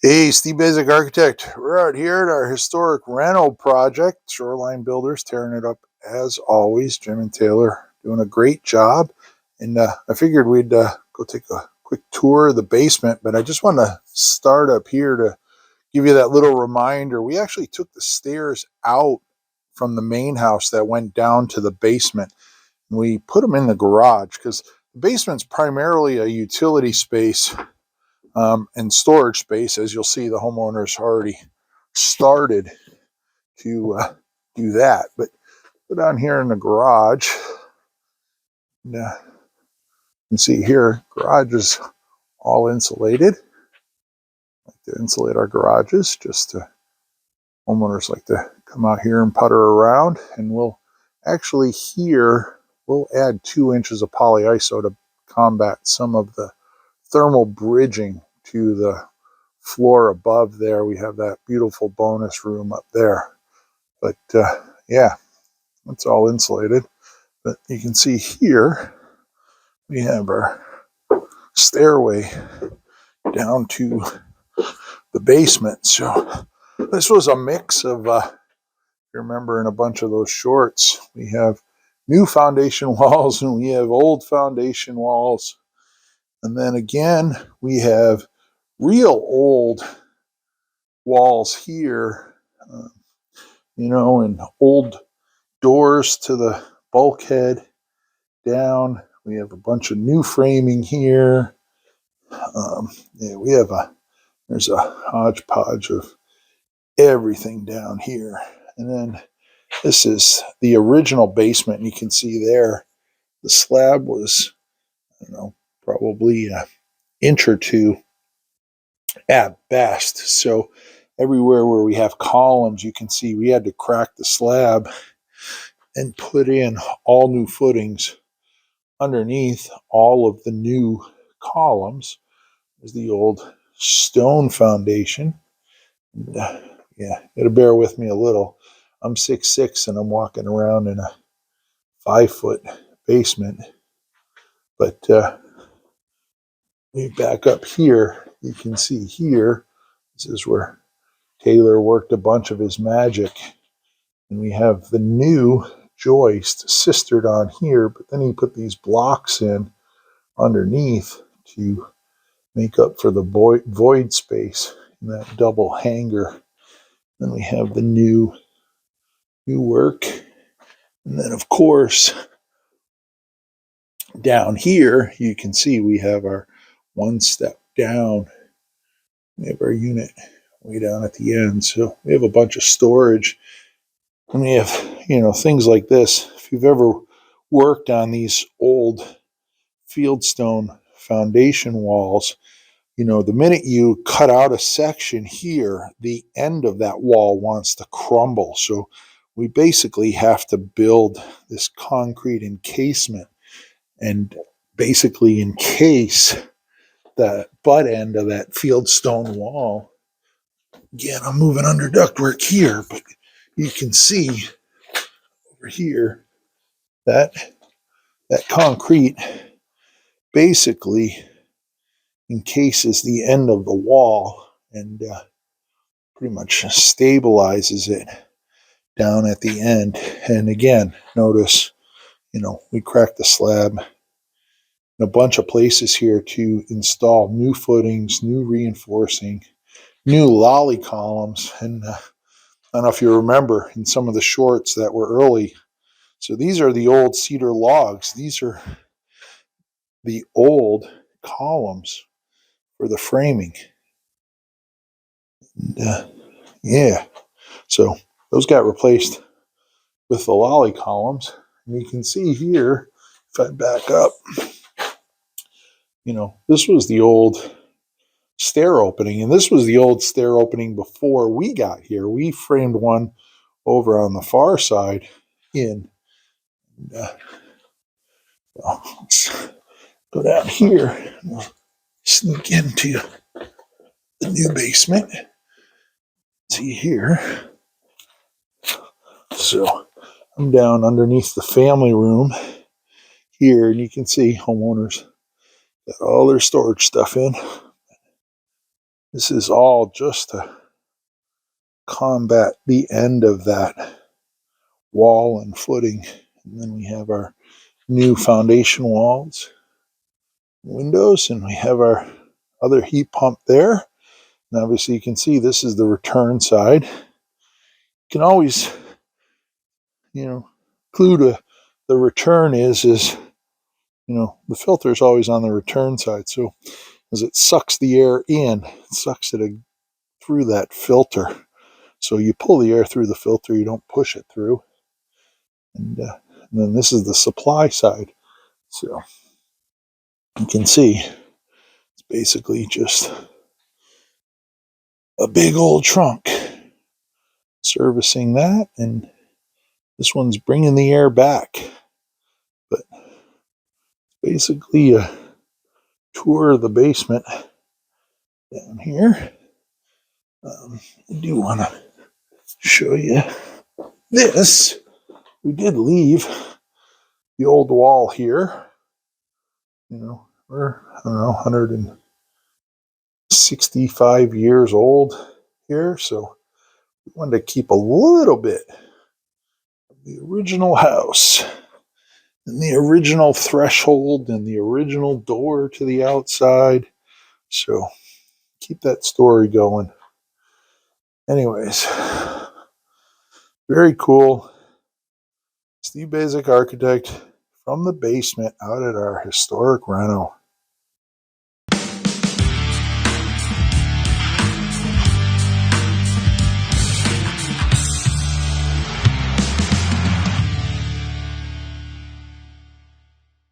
Hey, Steve Basic Architect. We're out here at our historic Reno project. Shoreline Builders tearing it up as always. Jim and Taylor doing a great job. And I figured we'd go take a quick tour of the basement, but I just want to start up here to give you that little reminder. We actually took the stairs out from the main house that went down to the basement. And we put them in the garage because the basement's primarily a utility space and storage space. As you'll see, the homeowners already started to do that. But down here in the garage, you can see here, garage is all insulated. Like to insulate our garages, homeowners like to come out here and putter around. And we'll actually here, we'll add 2 inches of polyiso to combat some of the thermal bridging to the floor above there. We have that beautiful bonus room up there. But yeah, it's all insulated. But you can see here, we have our stairway down to the basement. So this was a mix of, you remember in a bunch of those shorts, we have new foundation walls and we have old foundation walls. And then again, we have real old walls here, and old doors to the bulkhead down. We have a bunch of new framing here. There's a hodgepodge of everything down here. And then this is the original basement. And you can see there, the slab was, probably an inch or two at best. So everywhere where we have columns, you can see we had to crack the slab and put in all new footings underneath all of the new columns. There's the old stone foundation. And, yeah, you gotta bear with me a little. I'm 6'6" and I'm walking around in a 5-foot basement. But we back up here, you can see here, this is where Taylor worked a bunch of his magic. And we have the new joist sistered on here, but then he put these blocks in underneath to make up for the void space in that double hanger. Then we have the new work. And then, of course, down here, you can see we have our one step down. We have our unit way down at the end. So we have a bunch of storage. And we have, things like this. If you've ever worked on these old fieldstone foundation walls, the minute you cut out a section here, the end of that wall wants to crumble. So we basically have to build this concrete encasement and basically encase the butt end of that fieldstone wall. Again, I'm moving under ductwork here, but you can see over here that concrete basically encases the end of the wall and pretty much stabilizes it down at the end. And again, notice, we cracked the slab in a bunch of places here to install new footings, new reinforcing, new lolly columns. And I don't know if you remember in some of the shorts that were early. So these are the old cedar logs. These are the old columns for the framing. And, yeah, so those got replaced with the lolly columns. And you can see here, if I back up, this was the old stair opening. And this was the old stair opening before we got here. We framed one over on the far side in. Let's go down here and we'll sneak into the new basement. See here. So I'm down underneath the family room here, and you can see homeowners got all their storage stuff in. This is all just to combat the end of that wall and footing. And then we have our new foundation walls, windows, and we have our other heat pump there. And obviously you can see this is the return side. You can always, clue to the return is, the filter is always on the return side. So as it sucks the air in, it sucks it through that filter. So you pull the air through the filter, you don't push it through. And then this is the supply side. So you can see it's basically just a big old trunk servicing that, and this one's bringing the air back. But basically a tour of the basement down here. I do want to show you this. We did leave the old wall here. We're, I don't know, 165 years old here, so we wanted to keep a little bit of the original house and the original threshold and the original door to the outside. So keep that story going. Anyways, very cool. Steve Basic Architect from the basement out at our historic Reno.